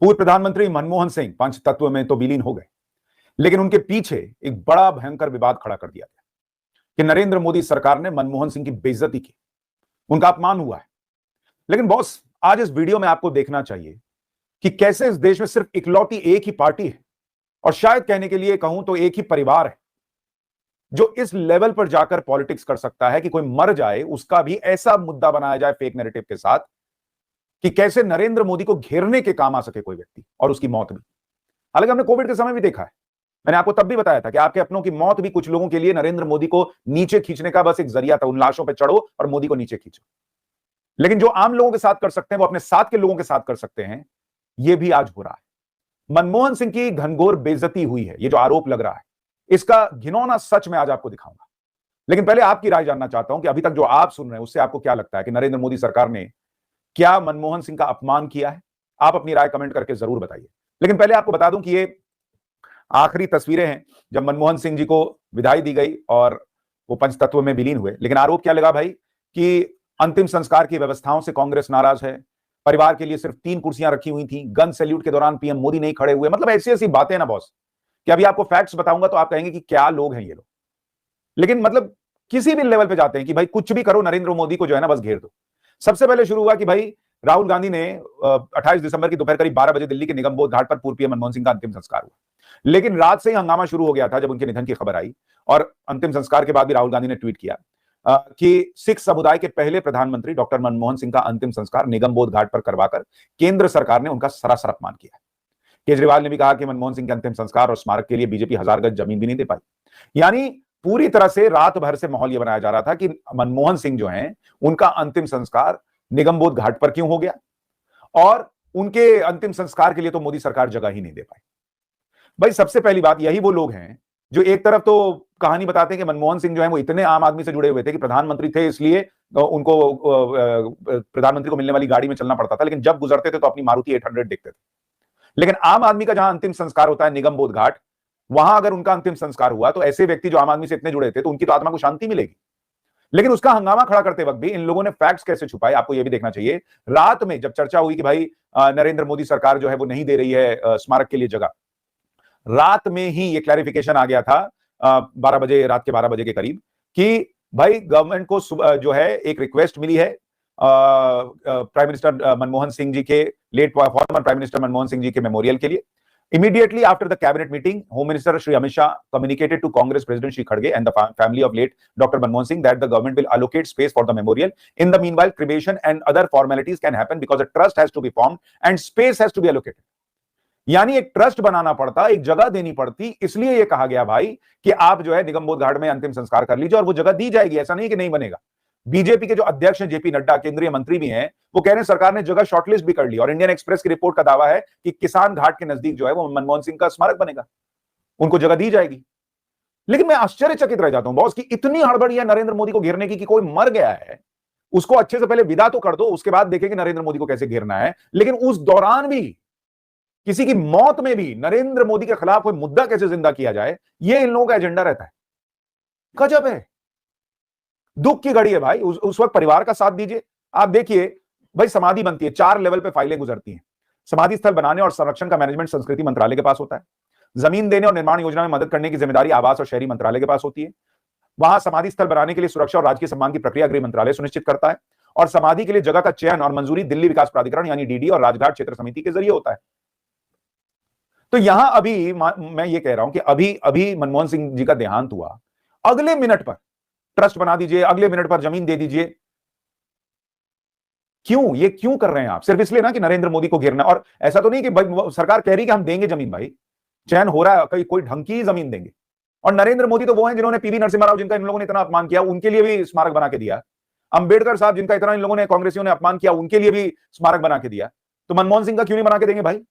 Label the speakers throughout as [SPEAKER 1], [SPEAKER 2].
[SPEAKER 1] पूर्व प्रधानमंत्री मनमोहन सिंह पंचतत्व में तो विलीन हो गए, लेकिन उनके पीछे एक बड़ा भयंकर विवाद खड़ा कर दिया गया कि नरेंद्र मोदी सरकार ने मनमोहन सिंह की बेइज्जती की, उनका अपमान हुआ है। लेकिन बॉस, आज इस वीडियो में आपको देखना चाहिए कि कैसे इस देश में सिर्फ इकलौती एक ही पार्टी है, और शायद कहने के लिए कहूं तो एक ही परिवार है, जो इस लेवल पर जाकर पॉलिटिक्स कर सकता है कि कोई मर जाए उसका भी ऐसा मुद्दा बनाया जाए फेक नैरेटिव के साथ कि कैसे नरेंद्र मोदी को घेरने के काम आ सके कोई व्यक्ति, और उसकी मौत भी। हालांकि हमने कोविड के समय भी देखा है, मैंने आपको तब भी बताया था कि आपके अपनों की मौत भी कुछ लोगों के लिए नरेंद्र मोदी को नीचे खींचने का बस एक जरिया था। उन लाशों पर चढ़ो और मोदी को नीचे खींचो। लेकिन जो आम लोगों के साथ कर सकते हैं वो अपने साथ के लोगों के साथ कर सकते हैं, यह भी आज हो रहा है। मनमोहन सिंह की घनघोर बेइज्जती हुई है, ये जो आरोप लग रहा है, इसका घिनौना सच मैं आज आपको दिखाऊंगा। लेकिन पहले आपकी राय जानना चाहता हूं कि अभी तक जो आप सुन रहे हैं उससे आपको क्या लगता है कि नरेंद्र मोदी सरकार ने क्या मनमोहन सिंह का अपमान किया है? आप अपनी राय कमेंट करके जरूर बताइए। लेकिन पहले आपको बता दूं कि ये आखिरी तस्वीरें हैं जब मनमोहन सिंह जी को विदाई दी गई और वो पंचतत्व में विलीन हुए। लेकिन आरोप क्या लगा भाई कि अंतिम संस्कार की व्यवस्थाओं से कांग्रेस नाराज है, परिवार के लिए सिर्फ 3 कुर्सियां रखी हुई थी, गन सैल्यूट के दौरान पीएम मोदी नहीं खड़े हुए। मतलब ऐसी ऐसी बातें ना बॉस कि अभी आपको फैक्ट्स बताऊंगा तो आप कहेंगे कि क्या लोग हैं ये लोग। लेकिन मतलब किसी भी लेवल पे जाते हैं कि भाई कुछ भी करो, नरेंद्र मोदी को जो है ना बस घेर दो। सबसे पहले शुरू हुआ कि भाई राहुल गांधी ने 28 दिसंबर की दोपहर करीब 12 बजे दिल्ली के निगमबोध घाट पर पूर्व पीएम मनमोहन सिंह का अंतिम संस्कार हुआ। लेकिन रात से ही हंगामा शुरू हो गया था जब उनके निधन की खबर आई, और अंतिम संस्कार के बाद भी राहुल गांधी ने ट्वीट किया कि सिख समुदाय के पहले प्रधानमंत्री डॉक्टर मनमोहन सिंह का अंतिम संस्कार निगमबोध घाट पर करवाकर केंद्र सरकार ने उनका सरासर अपमान किया। केजरीवाल ने भी कहा कि मनमोहन सिंह के अंतिम संस्कार और स्मारक के लिए बीजेपी 1000 गज जमीन भी नहीं दे पाई। यानी पूरी तरह से रात भर से माहौल यह बनाया जा रहा था कि मनमोहन सिंह जो हैं उनका अंतिम संस्कार निगमबोध घाट पर क्यों हो गया, और उनके अंतिम संस्कार के लिए तो मोदी सरकार जगह ही नहीं दे पाई। भाई सबसे पहली बात, यही वो लोग हैं जो एक तरफ तो कहानी बताते हैं कि मनमोहन सिंह जो है वो इतने आम आदमी से जुड़े हुए थे कि प्रधानमंत्री थे इसलिए उनको प्रधानमंत्री को मिलने वाली गाड़ी में चलना पड़ता था, लेकिन जब गुजरते थे तो अपनी मारुति 800 देखते थे। लेकिन आम आदमी का जहां अंतिम संस्कार होता है निगमबोध घाट, वहां अगर उनका अंतिम संस्कार हुआ तो ऐसे व्यक्ति जो आम आदमी से इतने जुड़े थे तो उनकी तो आत्मा को शांति मिलेगी। लेकिन उसका हंगामा खड़ा करते वक्त भी इन लोगों ने फैक्ट्स कैसे छुपाए, आपको यह भी देखना चाहिए। रात में जब चर्चा हुई कि भाई नरेंद्र मोदी सरकार जो है वो नहीं दे रही है स्मारक के लिए जगह, रात में ही ये क्लैरिफिकेशन आ गया था 12 बजे, रात के 12 बजे के करीब, कि भाई गवर्नमेंट को जो है एक रिक्वेस्ट मिली है प्राइम मिनिस्टर मनमोहन सिंह जी के, late former prime minister Manmohan Singh ji के मेमोरियल के लिए। Immediately after the cabinet meeting, Home Minister Shri Amit Shah communicated to Congress President Shri Khadge and the family of late Dr. Manmohan Singh that the government will allocate space for the memorial. In the meanwhile, cremation and other formalities can happen because a trust has to be formed and space has to be allocated. यानी एक trust बनाना पड़ता, एक जगह देनी पड़ती, इसलिए यह कहा गया भाई कि आप जो है निगमबोध घाट में अंतिम संस्कार कर लीजिए और वो जगह दी जाएगी। ऐसा नहीं कि नहीं बनेगा। बीजेपी के जो अध्यक्ष हैं जेपी नड्डा, केंद्रीय मंत्री भी हैं, वो कह रहे हैं सरकार ने जगह शॉर्टलिस्ट भी कर ली, और इंडियन एक्सप्रेस की रिपोर्ट का दावा है कि किसान घाट के नजदीक जो है वो मनमोहन सिंह का स्मारक बनेगा, उनको जगह दी जाएगी। लेकिन मैं आश्चर्यचकित रह जाता हूं बॉस कि इतनी हड़बड़ी है नरेंद्र मोदी को घेरने की कि कोई मर गया है उसको अच्छे से पहले विदा तो कर दो, उसके बाद देखें कि नरेंद्र मोदी को कैसे घेरना है। लेकिन उस दौरान भी, किसी की मौत में भी नरेंद्र मोदी के खिलाफ कोई मुद्दा कैसे जिंदा किया जाए, यह इन लोगों का एजेंडा रहता है। गजब है, दुख की घड़ी है भाई। उस वक्त परिवार का साथ दीजिए। आप देखिए भाई, समाधि बनती है, 4 लेवल पे फाइलें गुजरती हैं। समाधि स्थल बनाने और संरक्षण का मैनेजमेंट संस्कृति मंत्रालय के पास होता है। जमीन देने और निर्माण योजना में मदद करने की जिम्मेदारी आवास और शहरी मंत्रालय के पास होती है। वहां समाधि स्थल बनाने के लिए सुरक्षा और राजकीय सम्मान की प्रक्रिया गृह मंत्रालय सुनिश्चित करता है, और समाधि के लिए जगह का चयन और मंजूरी दिल्ली विकास प्राधिकरण यानी डीडी और राजघाट क्षेत्र समिति के जरिए होता है। तो यहां अभी मैं ये कह रहा हूं कि अभी मनमोहन सिंह जी का देहांत हुआ, अगले मिनट पर ट्रस्ट बना दीजिए, अगले मिनट पर जमीन दे दीजिए। क्यों, ये क्यों कर रहे हैं आप? सिर्फ इसलिए ना कि नरेंद्र मोदी को घेरना। और ऐसा तो नहीं कि भाई सरकार कह रही कि हम देंगे जमीन, भाई चयन हो रहा है, कोई ढंग की जमीन देंगे। और नरेंद्र मोदी तो वो हैं जिन्होंने पीवी नरसिम्हा राव, जिनका इन लोगों ने इतना अपमान किया, उनके लिए भी स्मारक बना के दिया। अंबेडकर साहब, जिनका इतना इन लोगों ने, कांग्रेसियों ने अपमान किया, उनके लिए भी स्मारक बना के दिया। तो मनमोहन सिंह का क्यों नहीं बना के देंगे भाई?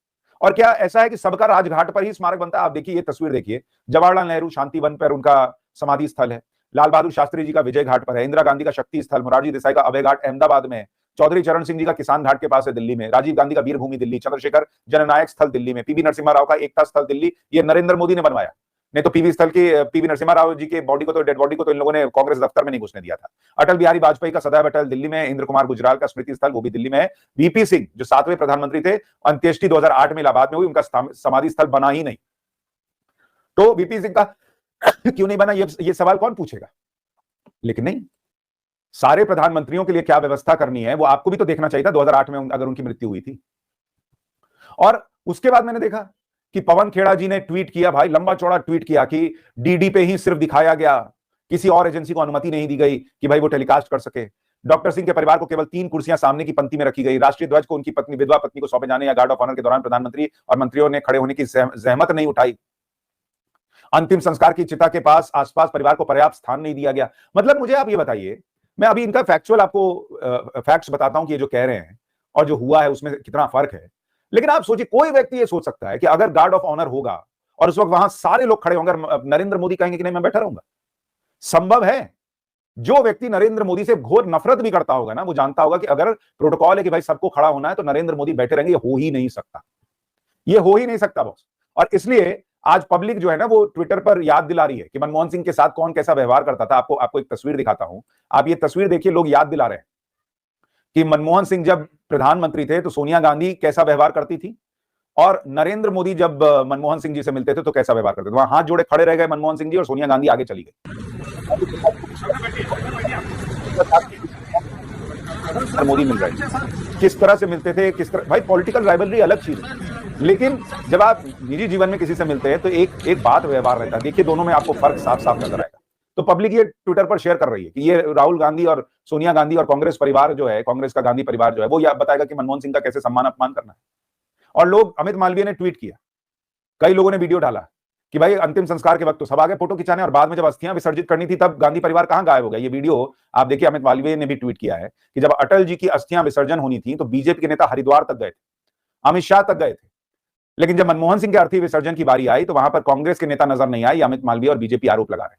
[SPEAKER 1] और क्या ऐसा है कि सबका राजघाट पर ही स्मारक बनता है? आप देखिए ये तस्वीर देखिए, जवाहरलाल नेहरू शांति वन पर उनका समाधि स्थल है, लाल बहादुर शास्त्री जी का विजय घाट पर है, इंदिरा गांधी का शक्ति स्थल, मोरारजी देसाई का अभय घाट अहमदाबाद में, चौधरी चरण सिंह जी का किसान घाट के पास है दिल्ली में, राजीव गांधी का वीर भूमि दिल्ली, चंद्रशेखर जननायक स्थल दिल्ली में, पीवी नरसिम्हा राव का एकता स्थल दिल्ली, ये नरेंद्र मोदी ने बनवाया। नहीं तो पीवी नरसिम्हा राव जी के बॉडी को तो डेड बॉडी को तो इन लोगों ने कांग्रेस दफ्तर में नहीं घुसने दिया था। अटल बिहारी वाजपेयी का सदैव अटल दिल्ली में, इंद्र कुमार गुजराल का स्मृति स्थल वो भी दिल्ली में है। वीपी सिंह जो 7वें प्रधानमंत्री थे, अंत्येष्टि 2008 में इलाहाबाद में हुई, उनका समाधि स्थल बना ही नहीं। तो वीपी सिंह का क्यों नहीं बना, ये सवाल कौन पूछेगा? लेकिन नहीं, सारे प्रधानमंत्रियों के लिए क्या व्यवस्था करनी है वो आपको भी तो देखना चाहिए था 2008 में अगर उनकी मृत्यु हुई थी। और उसके बाद मैंने देखा कि पवन खेड़ा जी ने ट्वीट किया, भाई लंबा चौड़ा ट्वीट किया कि डीडी पे ही सिर्फ दिखाया गया, किसी और एजेंसी को अनुमति नहीं दी गई कि भाई वो टेलीकास्ट कर सके। डॉक्टर सिंह के परिवार को केवल 3 कुर्सियां सामने की पंक्ति में रखी गई। राष्ट्रीय ध्वज को उनकी पत्नी, विधवा पत्नी को सौंपे जाने या गार्ड ऑफ ऑनर के दौरान प्रधानमंत्री और मंत्रियों ने खड़े होने की जहमत नहीं उठाई। अंतिम संस्कार की चिता के पास आसपास परिवार को पर्याप्त स्थान नहीं दिया गया। मतलब मुझे आप ये बताइए, मैं अभी इनका फैक्चुअल आपको फैक्ट्स बताता हूं कि ये जो कह रहे हैं और जो हुआ है उसमें कितना फर्क है। लेकिन आप सोचिए, कोई व्यक्ति ये सोच सकता है कि अगर गार्ड ऑफ ऑनर होगा और उस वक्त वहां सारे लोग खड़े होंगे, नरेंद्र मोदी कहेंगे कि नहीं मैं बैठा रहूंगा? संभव है? जो व्यक्ति नरेंद्र मोदी से घोर नफरत भी करता होगा ना, वो जानता होगा कि अगर प्रोटोकॉल है कि भाई सबको खड़ा होना है तो नरेंद्र मोदी बैठे रहेंगे। ये हो ही नहीं सकता, ये हो ही नहीं सकता बॉस। और इसलिए आज पब्लिक जो है ना वो ट्विटर पर याद दिला रही है कि मनमोहन सिंह के साथ कौन कैसा व्यवहार करता था। आपको एक तस्वीर दिखाता हूं, आप ये तस्वीर देखिए। लोग याद दिला रहे हैं कि मनमोहन सिंह जब प्रधानमंत्री थे तो सोनिया गांधी कैसा व्यवहार करती थी, और नरेंद्र मोदी जब मनमोहन सिंह जी से मिलते थे तो कैसा व्यवहार करते थे। वहां हाथ जोड़े खड़े रह गए मनमोहन सिंह जी और सोनिया गांधी आगे चली गई। मोदी मिल रहे किस तरह से मिलते थे, किस तरह, भाई पॉलिटिकल राइवलरी अलग चीज है, लेकिन जब आप निजी जीवन में किसी से मिलते हैं तो एक बात व्यवहार रहता है। देखिए दोनों में आपको फर्क साफ साफ नजर आएगा। तो पब्लिक ये ट्विटर पर शेयर कर रही है कि ये राहुल गांधी और सोनिया गांधी और कांग्रेस परिवार जो है, कांग्रेस का गांधी परिवार जो है, वो यह बताएगा कि मनमोहन सिंह का कैसे सम्मान अपमान करना है। और लोग, अमित मालवीय ने ट्वीट किया, कई लोगों ने वीडियो डाला कि भाई अंतिम संस्कार के वक्त तो सब आ गए फोटो खिंचाने, और बाद में जब अस्थियां विसर्जित करनी थी तब गांधी परिवार कहां गायब हो गया। ये वीडियो आप देखिए, अमित मालवीय ने भी ट्वीट किया है कि जब अटल जी की अस्थियां विसर्जन होनी थी तो बीजेपी के नेता हरिद्वार तक गए थे, अमित शाह तक गए थे, लेकिन जब मनमोहन सिंह के अर्थी विसर्जन की बारी आई तो वहां पर कांग्रेस के नेता नजर नहीं आए। अमित मालवीय और बीजेपी आरोप लगा रहे,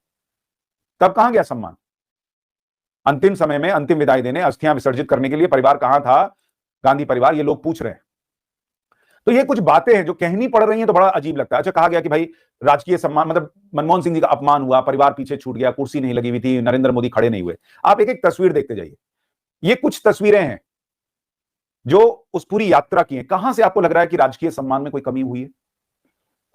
[SPEAKER 1] तब कहां गया सम्मान? अंतिम समय में अंतिम विदाई देने, अस्थियां विसर्जित करने के लिए परिवार कहां था, गांधी परिवार? ये लोग पूछ रहे हैं। तो ये कुछ बातें हैं जो कहनी पड़ रही हैं तो बड़ा अजीब लगता है। अच्छा, कहा गया कि भाई राजकीय सम्मान, मतलब मनमोहन सिंह जी का अपमान हुआ, परिवार पीछे छूट गया, कुर्सी नहीं लगी हुई थी, नरेंद्र मोदी खड़े नहीं हुए। आप एक एक तस्वीर देखते जाइए। ये कुछ तस्वीरें हैं जो उस पूरी यात्रा की हैं। कहां से आपको लग रहा है कि राजकीय सम्मान में कोई कमी हुई है?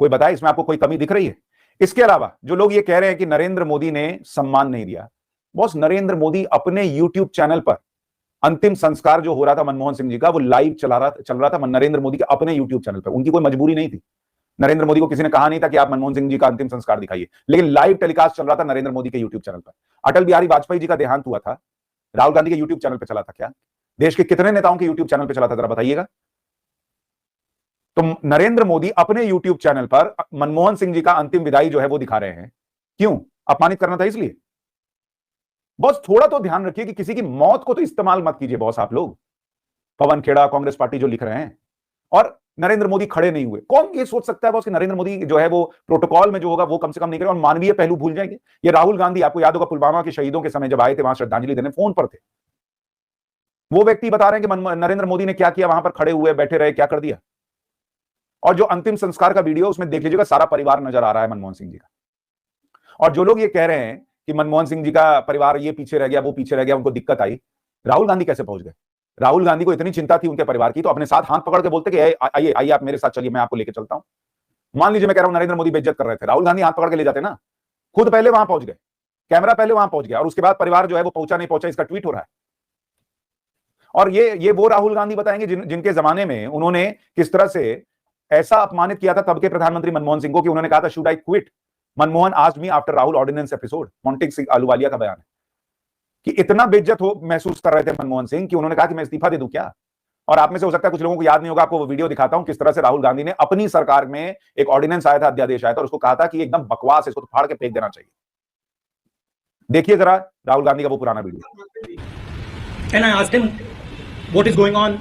[SPEAKER 1] कोई बताए इसमें आपको कोई कमी दिख रही है? इसके अलावा जो लोग ये कह रहे हैं कि नरेंद्र मोदी ने सम्मान नहीं दिया, बॉस नरेंद्र मोदी अपने यूट्यूब चैनल पर अंतिम संस्कार जो हो रहा था मनमोहन सिंह जी का, वो लाइव चल रहा था नरेंद्र मोदी के अपने यूट्यूब चैनल पर। उनकी कोई मजबूरी नहीं थी। नरेंद्र मोदी को किसी ने कहा नहीं था कि आप मनमोहन सिंह जी का अंतिम संस्कार दिखाइए, लेकिन लाइव टेलीकास्ट चल रहा था नरेंद्र मोदी के यूट्यूब चैनल पर। अटल बिहारी वाजपेयी जी का देहांत हुआ था, राहुल गांधी के यूट्यूब चैनल पर चला था क्या? देश के कितने नेताओं के यूट्यूब चैनल पर चला था, जरा बताइएगा। तो नरेंद्र मोदी अपने यूट्यूब चैनल पर मनमोहन सिंह जी का अंतिम विदाई जो है वो दिखा रहे हैं। क्यों? अपमानित करना था इसलिए? बॉस थोड़ा तो ध्यान रखिए कि किसी की मौत को तो इस्तेमाल मत कीजिए बॉस। आप लोग, पवन खेड़ा, कांग्रेस पार्टी जो लिख रहे हैं, और नरेंद्र मोदी खड़े नहीं हुए। कौन ये सोच सकता है बॉस कि नरेंद्र मोदी जो है वो प्रोटोकॉल में जो होगा वो कम से कम नहीं करें और मानवीय पहलू भूल जाएंगे? ये राहुल गांधी, आपको याद होगा पुलवामा के शहीदों के समय जब आए थे वहां श्रद्धांजलि देने, फोन पर थे, वो व्यक्ति बता रहे हैं कि नरेंद्र मोदी ने क्या किया, वहां पर खड़े हुए, बैठे रहे, क्या कर दिया। और जो अंतिम संस्कार का वीडियो उसमें देख लीजिएगा, सारा परिवार नजर आ रहा है मनमोहन सिंह जी का। और जो लोग ये कह रहे हैं कि मनमोहन सिंह जी का परिवार ये पीछे रह गया, वो पीछे रह गया, उनको दिक्कत आई, राहुल गांधी कैसे पहुंच गए? राहुल गांधी को इतनी चिंता थी उनके परिवार की तो अपने साथ हाथ पकड़ के बोलते कि आइए आइए आप मेरे साथ चलिए, मैं आपको लेके चलता हूं। मान लीजिए मैं कह रहा हूं नरेंद्र मोदी बेइज्जत कर रहे थे, राहुल गांधी हाथ पकड़ के ले जाते ना, खुद पहले वहां पहुंच गए, कैमरा पहले वहां पहुंच गया, और उसके बाद परिवार जो है वो पहुंचा नहीं पहुंचा इसका ट्वीट हो रहा है। और ये वो राहुल गांधी बताएंगे जिनके जमाने में उन्होंने किस तरह से ऐसा अपमानित किया था तब के प्रधानमंत्री मनमोहन सिंह को कि उन्होंने कहा था should I quit. Manmohan asked me after Rahul ordinance episode, Montek Singh Ahluwalia का बयान है कि इतना बेइज्जत हो महसूस कर रहे थे मनमोहन सिंह कि उन्होंने कहा कि मैं इस्तीफा दे दूं क्या। और आप में से हो सकता है कुछ लोगों को याद नहीं होगा, आपको वो वीडियो दिखाता हूं किस तरह से राहुल गांधी ने अपनी सरकार में एक ऑर्डिनेंस आया था, अध्यादेश आया था, और उसको कहा था कि एकदम बकवास है, इसको तो फाड़ के फेंक देना चाहिए। देखिए जरा राहुल गांधी का वो पुराना video.
[SPEAKER 2] And I asked him what is going on,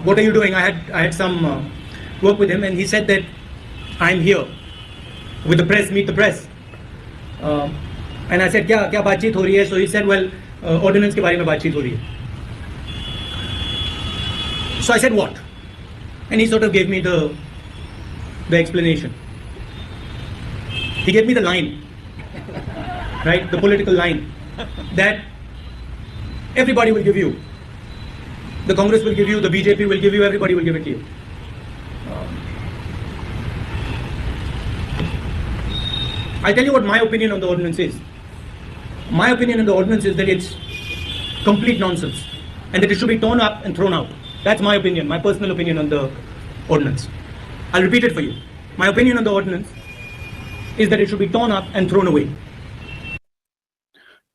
[SPEAKER 2] what are you doing? I had some work with him and he said that I'm here with the press, meet the press. And I said क्या बातचीत हो रही है? So he said well ordinance के बारे में बातचीत हो रही है. So I said what? And he sort of gave me the explanation. He gave me the line, right, the political line, that everybody will give you. The Congress will give you, the BJP will give you, everybody will give it to you. I'll tell you what my opinion on the ordinance is. My opinion on the ordinance is that it's complete nonsense and that it should be torn up and thrown out. That's my opinion, my personal opinion on the ordinance. I'll repeat it for you. My opinion on the ordinance is that it should be torn up and thrown away.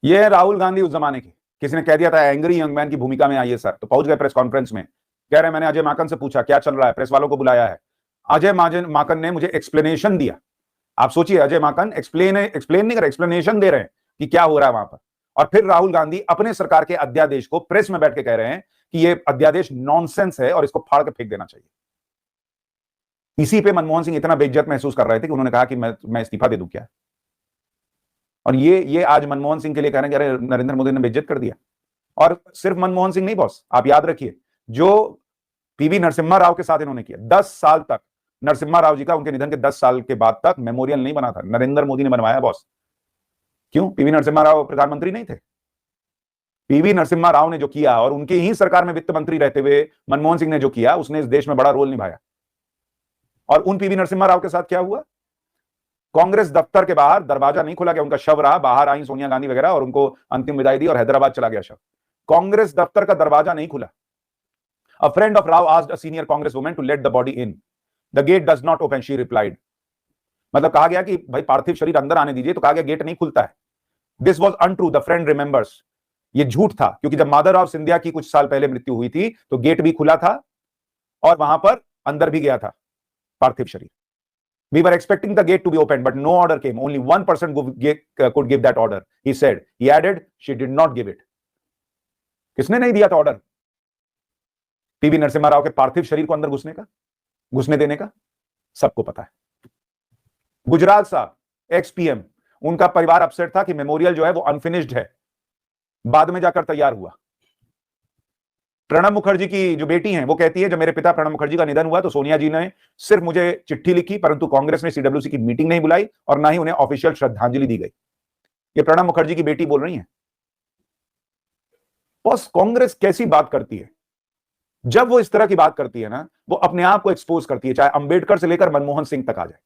[SPEAKER 1] ये राहुल गांधी उस जमाने की, किसी ने कह दिया था angry young man की भूमिका में आइए सर, तो पहुंच गए प्रेस कॉन्फ्रेंस में, कह रहे मैंने अजय माकन से पूछा क्या चल रहा है, प्रेस वालों को बुलाया है, अजय माकन ने मुझे एक्सप्लेनेशन दिया। आप सोचिए, अजय माकन एक्सप्लेन नहीं कर, एक्सप्लेनेशन दे रहे हैं कि क्या हो रहा है वहां पर। और फिर राहुल गांधी अपने सरकार के अध्यादेश को प्रेस में बैठ के कह रहे हैं कि ये अध्यादेश नॉनसेंस है और इसको फाड़ के फेंक देना चाहिए। इसी पे मनमोहन सिंह इतना बेइज्जत महसूस कर रहे थे कि उन्होंने कहा कि मैं इस्तीफा दे दूं क्या। और ये आज मनमोहन सिंह के लिए कह रहे हैं कि अरे नरेंद्र मोदी ने बेइज्जत कर दिया। और सिर्फ मनमोहन सिंह नहीं बॉस, आप याद रखिए जो पीवी नरसिम्हा राव के साथ इन्होंने किया, 10 साल तक नरसिम्हा राव जी का, उनके निधन के 10 साल के बाद तक मेमोरियल नहीं बना था, नरेंद्र मोदी ने बनवाया बॉस। क्यों? पीवी नरसिम्हा राव प्रधानमंत्री नहीं थे। पीवी नरसिम्हा राव ने जो किया और उनकी ही सरकार में वित्त मंत्री रहते हुए मनमोहन सिंह ने जो किया, उसने इस देश में बड़ा रोल निभाया। और उन पीवी नरसिम्हा राव के साथ क्या हुआ? कांग्रेस दफ्तर के बाहर दरवाजा नहीं खोला गया, उनका शव रहा, बाहर आई सोनिया गांधी वगैरह और उनको अंतिम विदाई दी और हैदराबाद चला गया शव। कांग्रेस दफ्तर का दरवाजा नहीं खुला। A friend of Rao asked a senior congresswoman to let the body in. The gate does not open, she replied. मतलब कहा गया कि भाई पार्थिव शरीर अंदर आने दीजिए, तो कहा गया गेट नहीं खुलता है। This was untrue, the friend remembers. ये झूठ था, क्योंकि जब माधवराव सिंधिया की कुछ साल पहले मृत्यु हुई थी तो गेट भी खुला था और वहां पर अंदर भी गया था पार्थिव शरीर। We were expecting the gate to be opened, but no order came. Only one person could give that order. He said. He added, she did not give it. किसने नहीं दिया था ऑर्डर पीवी नरसिम्हा राव के पार्थिव शरीर को अंदर घुसने देने का? सबको पता है। गुजराल साहब, एक्स पीएम, उनका परिवार अपसेट था कि मेमोरियल जो है वो अनफिनिश्ड है, बाद में जाकर तैयार हुआ। प्रणब मुखर्जी की जो बेटी हैं वो कहती है जब मेरे पिता प्रणब मुखर्जी का निधन हुआ तो सोनिया जी ने सिर्फ मुझे चिट्ठी लिखी, परंतु कांग्रेस ने सीडब्ल्यूसी की मीटिंग नहीं बुलाई और ना ही उन्हें ऑफिशियल श्रद्धांजलि दी गई। ये प्रणब मुखर्जी की बेटी बोल रही है। बस कांग्रेस कैसी बात करती है, जब वो इस तरह की बात करती है ना, वो अपने आप को एक्सपोज करती है, चाहे अंबेडकर से लेकर मनमोहन सिंह तक आ जाए।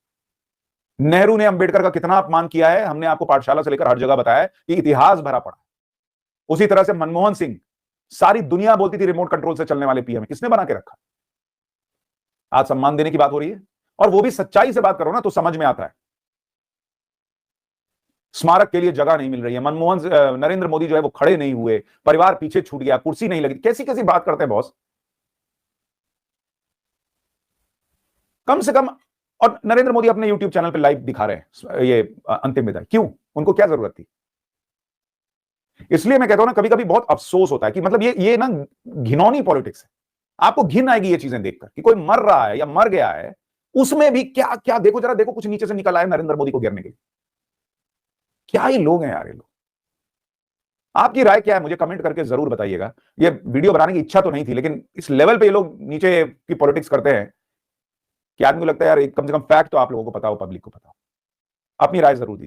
[SPEAKER 1] नेहरू ने अंबेडकर का कितना अपमान किया है, हमने आपको पाठशाला से लेकर हर जगह बताया है कि इतिहास भरा पड़ा। उसी तरह से मनमोहन सिंह, सारी दुनिया बोलती थी रिमोट कंट्रोल से चलने वाले पीएम, किसने बना के रखा? आज सम्मान देने की बात हो रही है, और वो भी सच्चाई से बात करो ना तो समझ में आता है। स्मारक के लिए जगह नहीं मिल रही है, नरेंद्र मोदी जो है वो खड़े नहीं हुए, परिवार पीछे छूट गया, कुर्सी नहीं लगी, कैसी कैसी बात करते हैं बॉस। कम से कम, और नरेंद्र मोदी अपने यूट्यूब चैनल पे लाइव दिखा रहे हैं ये अंतिम विदाई, क्यों? उनको क्या जरूरत थी? इसलिए मैं कहता हूं ना, कभी कभी बहुत अफसोस होता है कि मतलब ये ना घिनौनी पॉलिटिक्स है। आपको घिन आएगी ये चीजें देखकर कि कोई मर रहा है या मर गया है, उसमें भी क्या क्या देखो जरा, देखो कुछ नीचे से निकल आए नरेंद्र मोदी को गिरने के लिए। क्या ये लोग हैं यार, ये लोग। आपकी राय क्या है मुझे कमेंट करके जरूर बताइएगा। ये वीडियो बनाने की इच्छा तो नहीं थी, लेकिन इस लेवल पे ये लोग नीचे की पॉलिटिक्स करते हैं कि आदमी को लगता है यार कम से कम फैक्ट तो आप लोगों को पता हो, पब्लिक को पता हो। अपनी राय जरूर दीजिए।